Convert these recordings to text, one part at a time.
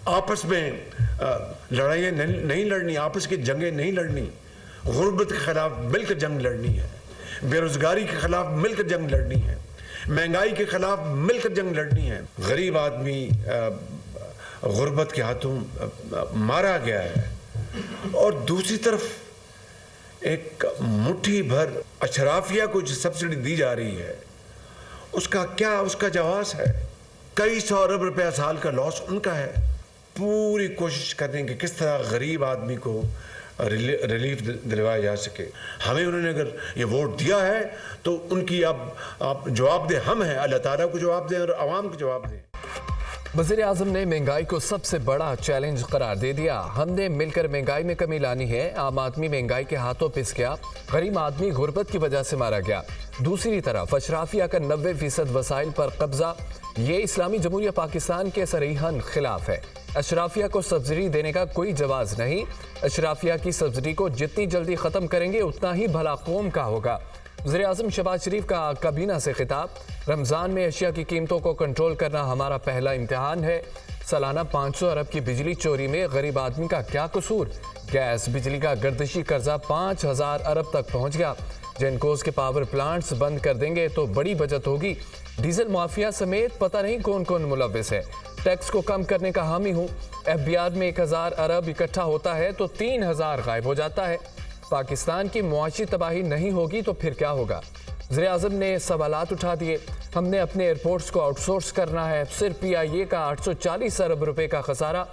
आपस में लड़ाइयाँ नहीं लड़नी, आपस की जंगें नहीं लड़नी, गुर्बत के खिलाफ मिलकर जंग लड़नी है, बेरोजगारी के खिलाफ मिलकर जंग लड़नी है, महंगाई के खिलाफ मिलकर जंग लड़नी है। गरीब आदमी गुर्बत के हाथों मारा गया है और दूसरी तरफ एक मुट्ठी भर अशराफिया को जो सब्सिडी दी जा रही है उसका जवाब है कई सौ अरब रुपया साल का लॉस उनका है। पूरी कोशिश करने की किस तरह गरीब आदमी को रिलीफ दिलवाया जा सके। हमें उन्होंने अगर ये वोट दिया है तो उनकी आप जवाब दें, हम हैं, अल्लाह ताला को जवाब दें और आवाम को जवाब दें। वज़ीर आज़म ने महंगाई को सबसे बड़ा चैलेंज करार दे दिया। हमने मिलकर महंगाई में कमी लानी है। आम आदमी महंगाई के हाथों पिस गया, गरीब आदमी गुर्बत की वजह से मारा गया। दूसरी तरफ अशराफिया का 90% वसाइल पर कब्जा, ये इस्लामी जमहूरिया पाकिस्तान के सरीहन खिलाफ है। अशराफिया को सब्सिडी देने का कोई जवाज नहीं। अशराफिया की सब्सिडी को जितनी जल्दी ख़त्म करेंगे उतना ही भला कौम का होगा। वज़ीर आज़म शहबाज शरीफ का काबीना से खिताब। रमज़ान में अशिया की कीमतों को कंट्रोल करना हमारा पहला इम्तिहान है। सालाना 500 अरब की बिजली चोरी में गरीब आदमी का क्या कसूर। गैस बिजली का गर्दिशी कर्जा 5000 अरब तक पहुँच गया। जेनकोस के पावर प्लांट्स बंद कर देंगे तो बड़ी बचत होगी। डीजल माफिया समेत पता नहीं कौन कौन मुलव्विस है। टैक्स को कम करने का हामी हूँ। FBI में 1000 अरब इकट्ठा होता है तो 3000 गायब हो जाता है। पाकिस्तान की मुआशी तबाही नहीं होगी तो फिर क्या होगा। वज़ीर आज़म ने सवालात उठा दिए। हमने अपने एयरपोर्ट्स को आउटसोर्स करना है। सिर्फ PIA का 840 अरब रुपए का खसारा।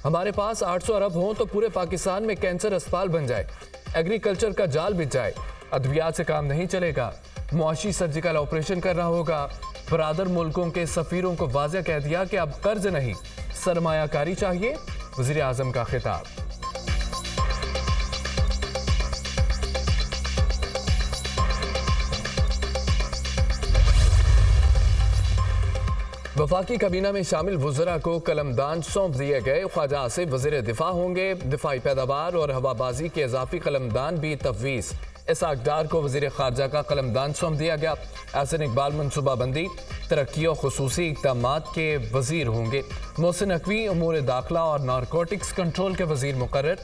हमारे पास 800 अरब हों तो पूरे पाकिस्तान में कैंसर अस्पताल बन जाए, एग्रीकल्चर का जाल बिछ जाए। अद्वियात से काम नहीं चलेगा, मुआशी सर्जिकल ऑपरेशन करना होगा। बरादर मुल्कों के सफीरों को वाज़ेह कह दिया कि अब कर्ज नहीं सरमायाकारी चाहिए। वज़ीर आज़म का खिताब। वफाकी काबीना में शामिल वज़रा को कलमदान सौंप दिए गए। ख्वाजा आसिफ वज़ीर दिफा होंगे। दिफाई पैदावार और हवाबाजी के इजाफी कलमदान भी तफवीज़। इसाक डार को वज़ीर खारजा का कलमदान सौंप दिया गया। एहसन इकबाल मनसूबाबंदी तरक्की और खुसूसी इक़दामात के वज़ीर होंगे। मोहसिन नकवी उमूर दाखिला और नारकोटिक्स कंट्रोल के वज़ीर मुकर्रर।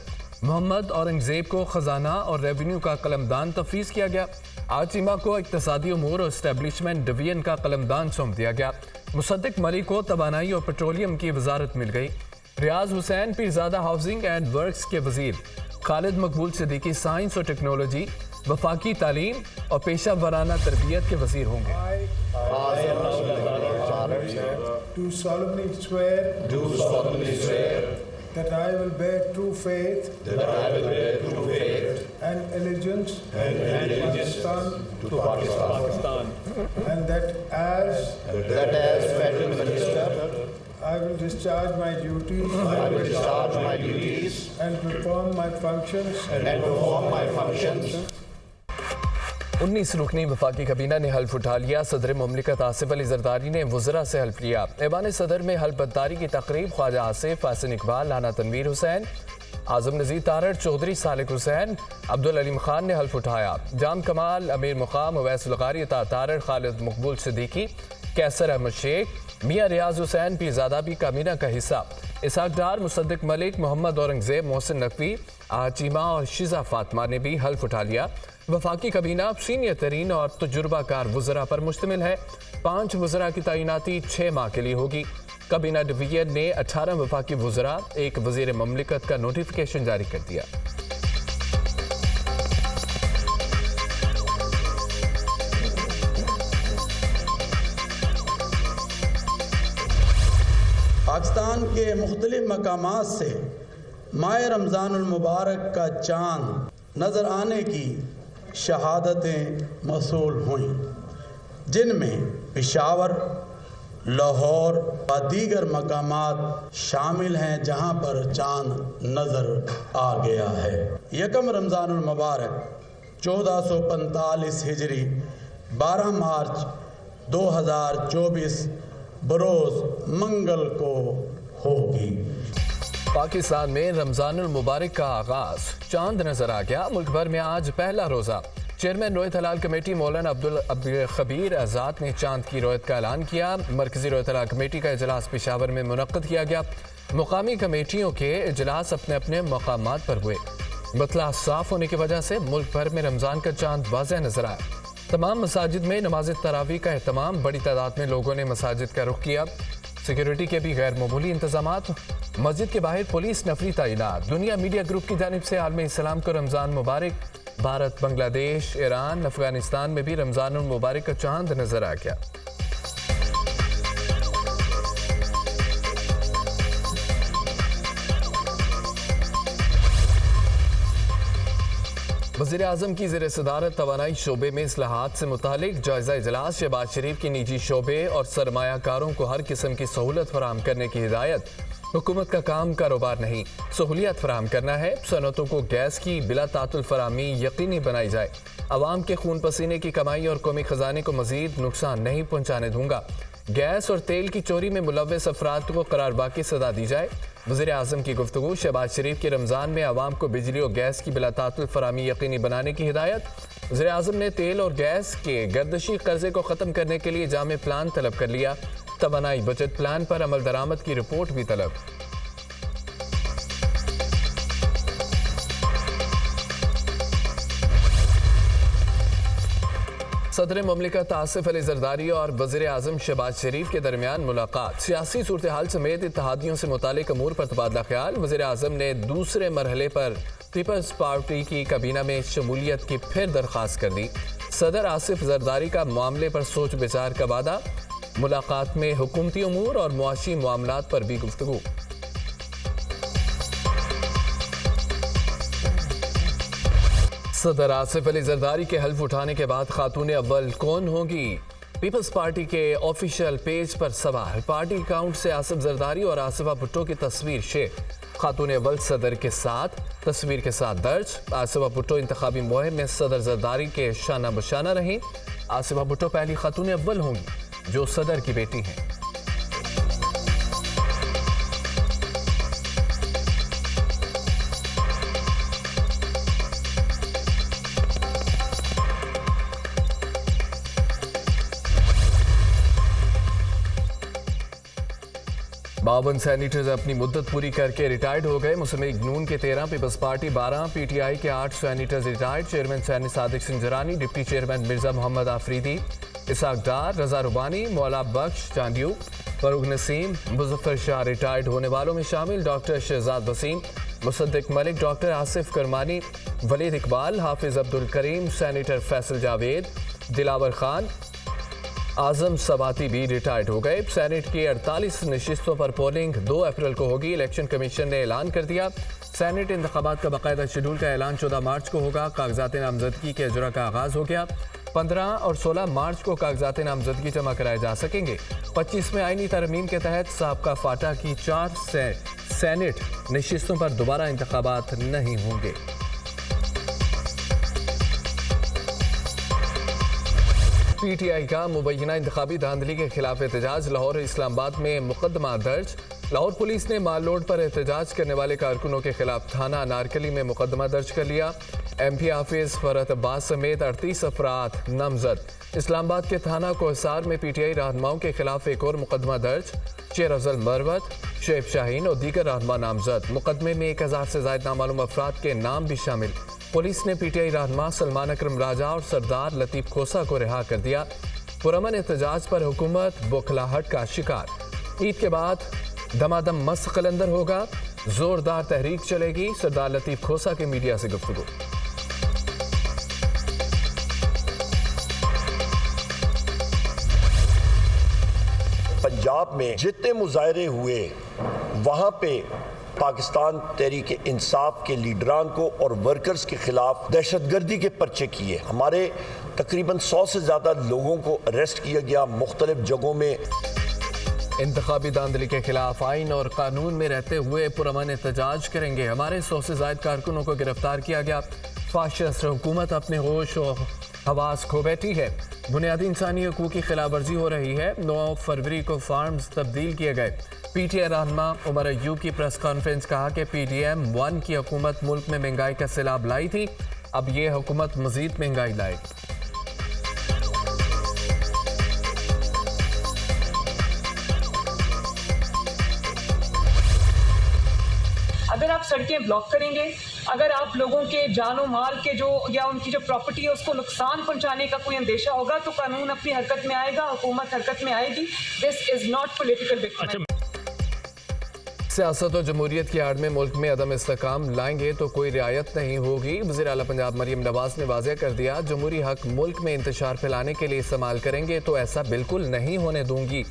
मोहम्मद औरंगज़ेब को ख़जाना और रेवेन्यू का कलमदान तफवीज़ किया गया। आतिमा को इक़्तिसादी उमूर और इस्टेब्लिशमेंट डिवीजन का कलमदान सौंप दिया गया। मुसद्दिक मलिक को तवानाई और पेट्रोलियम की वजारत मिल गई। Riyaz Hussain Pirzada housing and works के वज़ीर। खालिद मकबूल सिद्दीकी साइंस और टेक्नोलॉजी, वफाकी तालीम और पेशा वराना तरबियत के वज़ीर होंगे। Do solemnly swear that I will bear true faith and allegiance to Pakistan, and that as Federal Minister I will discharge my duties and perform my functions 19 रुकनी वफाकी काबीना ने हल्फ उठा लिया। सदर मुमलिकत आसिफ अली जरदारी ने वज़रा से हल्फ लिया। ऐवान सदर में हल्फ बर्दारी की तकरीब ख्वाजा आसिफ, एहसन इकबाल, राना तनवीर हुसैन, आज़म नज़ीर तारड़, चौधरी सालिक हुसैन, अब्दुल अलीम खान ने हल्फ उठाया। जाम कमाल, अमीर मुकाम, अवैस लगारी, तारड़, खालिद मकबूल सिद्दीकी, कैसर अहमद शेख, मियाँ रियाज हुसैन पीरज़ादा भी काबीना का हिस्सा। इसाक डार, मुसद्दिक मलिक, मोहम्मद औरंगज़ेब, मोहसिन नकवी, आचिमा और शिजा फातिमा ने भी हल्फ उठा लिया। वफाकी काबीना सीनियर तरीन और तजुर्बाकार वज़रा पर मुश्तमिल है। 5 वज़रा की तैनाती 6 माह के लिए होगी। काबीना डिवीजन ने 18 वफाकी वज़रा, 1 वज़ीर मुमलिकत का नोटिफिकेशन जारी कर दिया। पाकिस्तान के मुख्तलिफ मकामात से माह रमज़ानुल मुबारक का चाँद नज़र आने की शहादतें मौसूल हुईं, जिनमें पेशावर, लाहौर व दीगर मकामात शामिल हैं जहां पर चाँद नज़र आ गया है। यकम रमज़ानुल मुबारक 1445 हिजरी 12 मार्च 2024 बरोज़ मंगल को होगी। पाकिस्तान में रमज़ानुल मुबारक का आगाज़, चांद नजर आ गया। मुल्क भर में आज पहला रोज़ा। चेयरमैन रोयत हलाल कमेटी मौलाना अब्दुल खबीर आज़ाद ने चांद की रोयत का ऐलान किया। मरकजी रोयत हलाल कमेटी का इजलास पेशावर में मुनक्कद किया गया। मुकामी कमेटियों के इजलास अपने अपने मकामात पर हुए। मतला साफ होने की वजह से मुल्क भर में रमजान का चांद वाज़ेह नजर आया। तमाम मसाजिद में नमाज तरावी का एहतमाम, बड़ी तादाद में लोगों ने मसाजिद का रुख किया। सिक्योरिटी के भी गैर मामूली इंतजामात, मस्जिद के बाहर पुलिस नफरी तैनात। दुनिया मीडिया ग्रुप की जानिब से आलम इस्लाम को रमजान मुबारक। भारत, बांग्लादेश, ईरान, अफगानिस्तान में भी रमजान मुबारक का चांद नजर आ गया। वज़ीर आज़म की ज़ेर सदारत तवानाई शोबे में इस्लाहात से मुतालिक जायजा इजलास। शहबाज शरीफ की निजी शोबे और सरमायाकारों को हर किस्म की सहूलत फराहम करने की हिदायत। हुकूमत का काम कारोबार नहीं, सहूलियत फराहम करना है। सनतों को गैस की बिला तातुल फराहमी यकीनी बनाई जाए। अवाम के खून पसीने की कमाई और कौमी खजाने को मजीद नुकसान नहीं पहुँचाने दूंगा। गैस और तेल की चोरी में मुलव्वस अफराद को करारवा की सजा दी जाए। वज़ीर आज़म की गुफ्तगू। शहबाज शरीफ के रमज़ान में आवाम को बिजली और गैस की बिला तातुल फराहमी यकीनी बनाने की हिदायत। वज़ीर आज़म ने तेल और गैस के गर्दशी कर्जे को ख़त्म करने के लिए जामे प्लान तलब कर लिया। तवानाई बजट प्लान पर अमल दरामद की रिपोर्ट भी तलब। सदर ममलिकत आसिफ अली जरदारी और वज़ीर आज़म शहबाज शरीफ के दरमियान मुलाकात। सियासी सूरत हाल समेत इत्तेहादियों से मुतालिक अमूर पर तबादला ख्याल। वज़ीर आज़म ने दूसरे मरहले पर पीपल्स पार्टी की काबीना में शमूलियत की फिर दरख्वास्त कर दी। सदर आसिफ जरदारी का मामले पर सोच विचार का वादा। मुलाकात में हुकूमती अमूर और मुआशी मामलात पर भी गुफ्तगू। सदर आसिफ अली जरदारी के हल्फ उठाने के बाद खातून अव्वल कौन होगी? पीपल्स पार्टी के ऑफिशियल पेज पर सवाल। पार्टी अकाउंट से आसिफ जरदारी और आसिफा भुट्टो की तस्वीर शेयर। खातून अव्वल सदर के साथ तस्वीर के साथ दर्ज। आसिफा भुट्टो इंतखाबी मुहिम में सदर जरदारी के शाना बशाना रहीं। आसिफा भुट्टो पहली खातून अव्वल होंगी जो सदर की बेटी हैं। बावन सैनिटर्स अपनी मुद्दत पूरी करके रिटायर्ड हो गए। मुस्लिम लीग नून के 13, पीपल्स पार्टी 12, पीटीआई के 8 सैनिटर्स retired. Chairman senate Sadiq Sanjrani, deputy chairman Mirza Mohammad Afridi, Ishaq Dar, Raza Rabbani, Maula Bakhsh Chandio, Farooq Naseem, Muzaffar Shah. Retired होने वालों में शामिल doctor Shahzad Waseem, Musadik Malik, doctor Asif Kirmani, Waleed Iqbal, Hafiz Abdul Karim, senator Faisal Javed, Dilawar Khan, Azam Swati भी रिटायर्ड हो गए। सेनेट की 48 नशिस्तों पर पोलिंग 2 अप्रैल को होगी। इलेक्शन कमीशन ने ऐलान कर दिया। सेनेट इंतखाबात का बाकायदा शेड्यूल का ऐलान 14 मार्च को होगा। कागजात नामजदगी के अजरा का आगाज हो गया। 15 और 16 मार्च को कागजात नामजदगी जमा कराए जा सकेंगे। 25वें आईनी तरमीम के तहत साबका फाटा की 4 सेनेट नशिस्तों पर दोबारा इंतखाबात नहीं होंगे। पीटीआई का मुबैना इंतखाबी धांधली के खिलाफ एहतजाज। लाहौर इस्लामाबाद में मुकदमा दर्ज। लाहौर पुलिस ने माल लोड पर एहतजाज करने वाले कारकुनों के खिलाफ थाना अनारकली में मुकदमा दर्ज कर लिया। एमपी हाफिज फरहत अब्बास समेत 38 अफराद नामजद। इस्लामाबाद के थाना कोहसार में पीटीआई रहनुमाओं के खिलाफ एक और मुकदमा दर्ज। शेर अफजल मरवत, शेब शाहीन और दीगर रहनुमा नामजद। मुकदमे में 1000 से ज्यादा नामालूम अफराद के नाम भी शामिल। पुलिस ने पीटीआई रहनुमा सलमान अकरम राजा और सरदार लतीफ खोसा को रिहा कर दिया। पुरअमन एहतजाज पर हुकूमत बौखलाहट का शिकार। ईद के बाद दमादम मस्त कलंदर होगा, जोरदार तहरीक चलेगी। सरदार लतीफ खोसा के मीडिया से गुफ्तगू। पंजाब में जितने मुजाहरे हुए वहाँ पे पाकिस्तान तहरीक इंसाफ के लीडरान को और वर्कर्स के खिलाफ दहशतगर्दी के पर्चे किए। हमारे तकरीबन 100 से ज़्यादा लोगों को अरेस्ट किया गया मुख्तलिफ जगहों में। इंतखाबी धांधली के खिलाफ आइन और कानून में रहते हुए पुरअमन एहतजाज करेंगे। हमारे 100 से ज्यादा कारकुनों को गिरफ्तार किया गया। फाशिस्ट हुकूमत अपने होश और हवास खो बैठी है। बुनियादी इंसानी हकूक़ की खिलाफ वर्जी हो रही है। 9 फरवरी को फार्म्स तब्दील किए गए। पीटीआई रहनुमा उमर अय्यूब की प्रेस कॉन्फ्रेंस कहा कि पीडीएम 1 की हुकूमत मुल्क में महंगाई का सैलाब लाई थी, अब ये हुकूमत मजीद महंगाई लाएगी। अगर आप सड़कें ब्लॉक करेंगे, अगर आप लोगों के जानो माल के जो या उनकी जो प्रॉपर्टी है उसको नुकसान पहुंचाने का कोई अंदेशा होगा तो कानून अपनी हरकत में आएगा, हुकूमत हरकत में आएगी। This is not political victim. सियासत और जमहूरियत की आड़ में मुल्क में अदम इस्तेकाम लाएंगे तो कोई रियायत नहीं होगी। वज़ीर आला पंजाब मरियम नवाज ने वाज़ेह कर दिया, जमहूरी हक मुल्क में इंतशार फैलाने के लिए इस्तेमाल करेंगे तो ऐसा बिल्कुल नहीं होने दूंगी।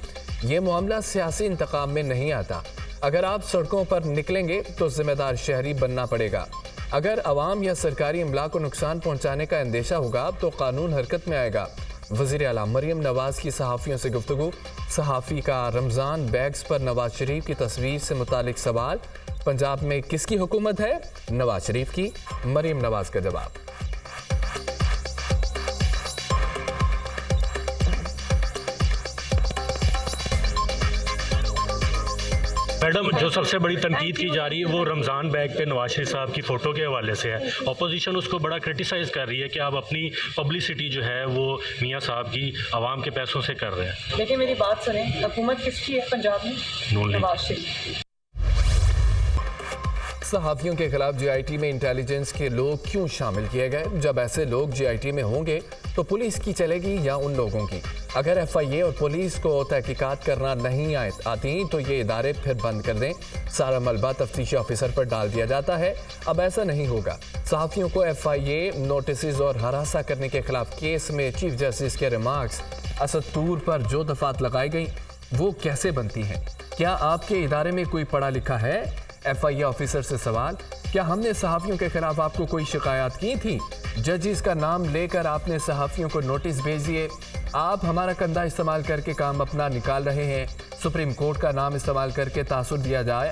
ये मामला सियासी इंतकाम में नहीं आता। अगर आप सड़कों पर निकलेंगे तो जिम्मेदार शहरी बनना पड़ेगा। अगर अवाम या सरकारी इमला को नुकसान पहुँचाने का अंदेशा होगा तो कानून हरकत में आएगा। वज़ीर आला मरियम नवाज की सहाफ़ियों से गुफ्तगू। सहाफ़ी का रमज़ान बैग्स पर नवाज शरीफ की तस्वीर से मुतालिक सवाल, पंजाब में किसकी हुकूमत है? नवाज शरीफ की। मरियम नवाज का जवाब। मैडम, जो सबसे बड़ी तनकीद की जा रही है वो रमज़ान बैग पे नवाज शरीफ साहब की फ़ोटो के हवाले से है। अपोजिशन उसको बड़ा क्रिटिसाइज़ कर रही है कि आप अपनी पब्लिसिटी जो है वो मियाँ साहब की आवाम के पैसों से कर रहे हैं। देखिए मेरी बात सुने, हुकूमत किसकी है पंजाब में? नवाज शरीफ। सहाफ़ियों के खिलाफ जीआईटी में इंटेलिजेंस के लोग क्यों शामिल किए गए? जब ऐसे लोग जीआईटी में होंगे तो पुलिस की चलेगी या उन लोगों की? अगर एफआईए और पुलिस को तहकीकात करना नहीं आती तो ये इदारे फिर बंद कर दें। सारा मलबा तफ्तीशी ऑफिसर पर डाल दिया जाता है। अब ऐसा नहीं होगा। सहाफ़ियों को एफआईए नोटिस और हरासा करने के खिलाफ केस में चीफ जस्टिस के रिमार्क्स असद तूर पर जो दफात लगाई गई वो कैसे बनती हैं? क्या आपके इदारे में कोई पढ़ा लिखा है? एफआईए ऑफिसर से सवाल, क्या हमने सहाफ़ियों के खिलाफ आपको कोई शिकायत की थी? जजिस का नाम लेकर आपने सहाफ़ियों को नोटिस भेज दिए। आप हमारा कंधा इस्तेमाल करके काम अपना निकाल रहे हैं। सुप्रीम कोर्ट का नाम इस्तेमाल करके तासुर दिया जाए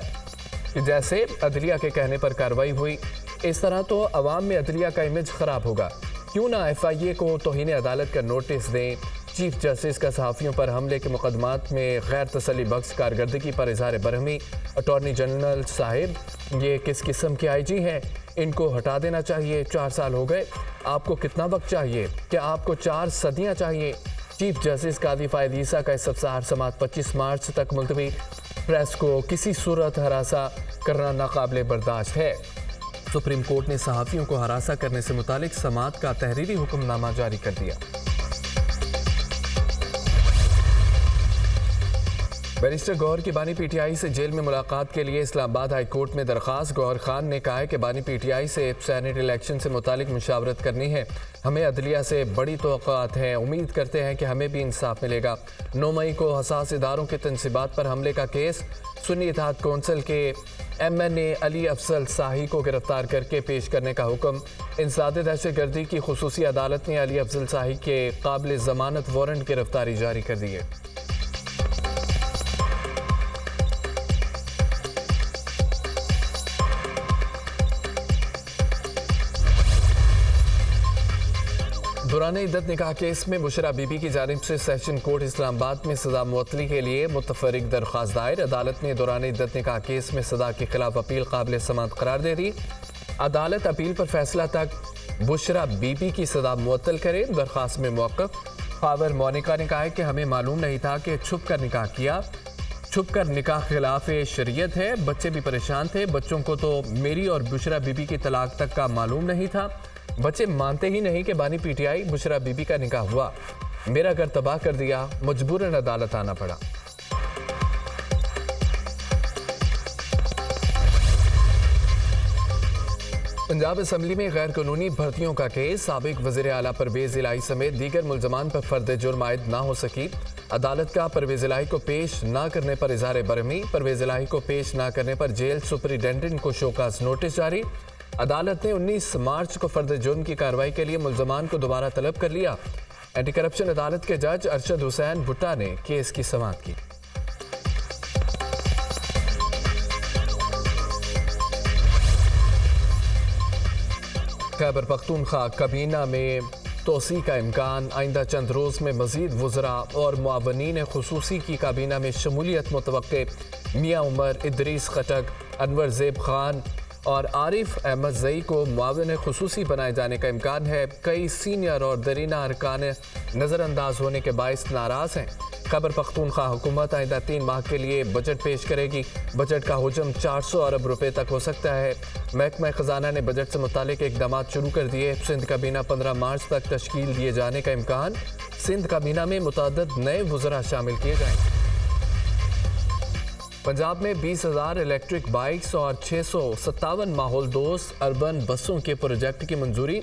कि जैसे अदलिया के कहने पर कार्रवाई हुई। इस तरह तो अवाम में अदलिया का इमेज ख़राब होगा। क्यों ना एफआईए को तौहीन अदालत का नोटिस दें। चीफ जस्टिस का सहाफ़ियों पर हमले के मुकदमात में गैर तसल्ली बख्श कारकर्दगी पर इज़हार बरहमी। अटॉर्नी जनरल साहिब, ये किस किस्म के आईजी हैं? इनको हटा देना चाहिए। 4 साल हो गए। आपको कितना वक्त चाहिए? क्या आपको 4 सदियां चाहिए? चीफ जस्टिस कादी फायद ईसा का इस्तफसार समात 25 मार्च तक मुलतवी। प्रेस को किसी सूरत हरासा करना नाकाबिले बर्दाश्त है। सुप्रीम कोर्ट ने सहाफ़ियों को हरासा करने से मुतालिक समात का तहरीरी हुक्मनामा जारी कर दिया। बैरिस्टर गौहर की बानी पीटीआई से जेल में मुलाकात के लिए इस्लामाबाद हाई कोर्ट में दरख्वास्त। गौहर खान ने कहा है कि बानी पीटीआई से सेनेट इलेक्शन से मुतालिक मुशावरत करनी है। हमें अदलिया से बड़ी तवक्कुआत हैं। उम्मीद करते हैं कि हमें भी इंसाफ मिलेगा। 9 मई को हसास इदारों के तनसीबात पर हमले का केस। सुन्नी इत्तेहाद कौंसिल के MNA अली अफजल शाही को गिरफ्तार करके पेश करने का हुक्म। इंसदाद दहशतगर्दी की खुसूसी अदालत ने अली अफजल शाही के काबिल ज़मानत वारंट गिरफ्तारी जारी कर दी है। दौराने इद्दत निकाह केस में बुशरा बीबी की जानिब से सेशन कोर्ट इस्लामाबाद में सजा मुअत्तली के लिए मुतफरिक दरख्वास्त दायर। अदालत ने दौराने इद्दत निकाह केस में सजा के खिलाफ अपील काबिल समाअत करार दे दी। अदालत अपील पर फैसला तक बुशरा बीबी की सजा मुअत्तल करे। दरख्वास्त में मौक़िफ़ फावर मोनिका ने कहा है कि हमें मालूम नहीं था कि छुप कर निकाह किया। छुप कर निकाह खिलाफ शरीयत है। बच्चे भी परेशान थे। बच्चों को तो मेरी और बुशरा बीबी की तलाक तक का मालूम नहीं था। बच्चे मानते ही नहीं कि बानी पीटीआई बुशरा बीबी का निकाह हुआ। मेरा घर तबाह कर दिया। मजबूरन अदालत आना पड़ा। पंजाब असम्बली में गैर कानूनी भर्तियों का केस। साबिक वज़ीर आला परवेज़ इलाही समेत दीगर मुलजमान पर फर्द जुर्म आयद ना हो सकी। अदालत का परवेज़ इलाही को पेश ना करने पर इज़हार बरहमी। परवेज़ इलाही को पेश ना करने पर जेल सुपरिटेंडेंट को शोकास नोटिस जारी। अदालत ने 19 मार्च को फर्द जुर्म की कार्रवाई के लिए मुलजमान को दोबारा तलब कर लिया। एंटी करप्शन अदालत के जज अरशद हुसैन भुट्टा ने केस की समाअत की। खैबर पख्तूनख्वा काबीना में तोसी का इम्कान। आइंदा चंद रोज़ में मजीद वज़रा और मुआवनीन खुसूसी की काबीना में शमूलियत मुतवक्के। मियाँ उमर, इदरीस खटक, अनवर ज़ेब खान और आरिफ अहमद ज़ई को मुआवन खुसूसी बनाए जाने का इम्कान है। कई सीनियर और दरीना अरकान नज़रअंदाज होने के बायस नाराज़ हैं। खैबर पख्तूनख्वा हुकूमत आइंदा 3 माह के लिए बजट पेश करेगी। बजट का हजम 400 अरब रुपए तक हो सकता है। महकमा खजाना ने बजट से मुतालिक इकदाम शुरू कर दिए। सिंध काबीना 15 मार्च तक तश्कील दिए जाने का इम्कान। सिंध काबीना में मुतअद्दिद नए वज़रा शामिल किए जाएंगे। पंजाब में 20,000 इलेक्ट्रिक बाइक्स और 657 माहौल दोस्त अर्बन बसों के प्रोजेक्ट की मंजूरी।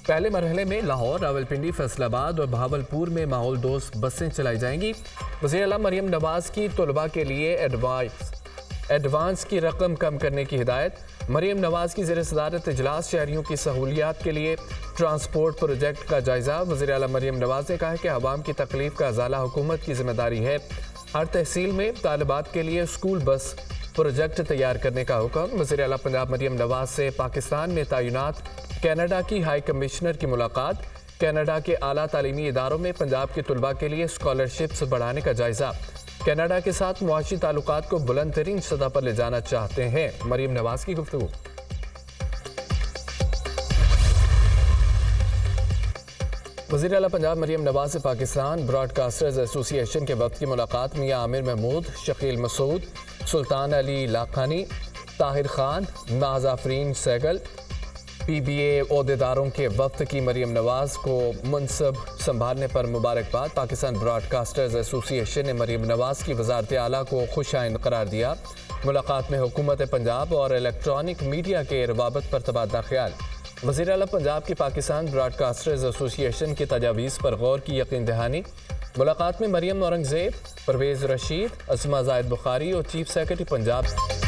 पहले मरहले में लाहौर, रावलपिंडी, फैसलाबाद और बहावलपुर में माहौल दोस्त बसें चलाई जाएंगी। वज़ीर आला मरियम नवाज की तलबा के लिए एडवांस की रकम कम करने की हिदायत। मरियम नवाज की ज़ेर सदारत इजलास शहरियों की सहूलियात के लिए ट्रांसपोर्ट प्रोजेक्ट का जायजा। वज़ीर आला मरियम नवाज ने कहा है कि अवाम की तकलीफ का अज़ाला हुकूमत की जिम्मेदारी है। हर तहसील में तालिबात के लिए स्कूल बस प्रोजेक्ट तैयार करने का हुक्म। वज़ीर आला पंजाब मरियम नवाज से पाकिस्तान में तैनात कनाडा की हाई कमिश्नर की मुलाकात। कनाडा के आला तालीमी इदारों में पंजाब के तलबा के लिए स्कॉलरशिप्स बढ़ाने का जायजा। कनाडा के साथ मुआशी ताल्लुकात को बुलंद तरीन सतह पर ले जाना चाहते हैं। मरियम नवाज की गुफ्तगू। वज़ीर आला पंजाब मरियम नवाज से पाकिस्तान ब्रॉडकास्टर्स एसोसिएशन के वक्त की मुलाकात। मियां आमिर महमूद, शकील मसूद, सुल्तान अली लाखानी, ताहिर खान, नाज आफरीन सैगल PBA ओहदेदारों के वक्त की मरियम नवाज को मनसब संभालने पर मुबारकबाद। पाकिस्तान ब्रॉडकास्टर्स एसोसिएशन ने मरियम नवाज की वज़ारत आला को खुशाइन करार दिया। मुलाकात में हुकूमत पंजाब और इलेक्ट्रॉनिक मीडिया के रवाबत पर तबादला ख्याल। वज़ीर आला पंजाब की पाकिस्तान ब्रॉडकास्टर्स एसोसिएशन की तजावीज़ पर गौर की यकीन दहानी। मुलाकात में मरियम औरंगज़ेब, परवेज़ रशीद, अस्मा ज़ाहिद बुखारी और चीफ सेक्रेटरी पंजाब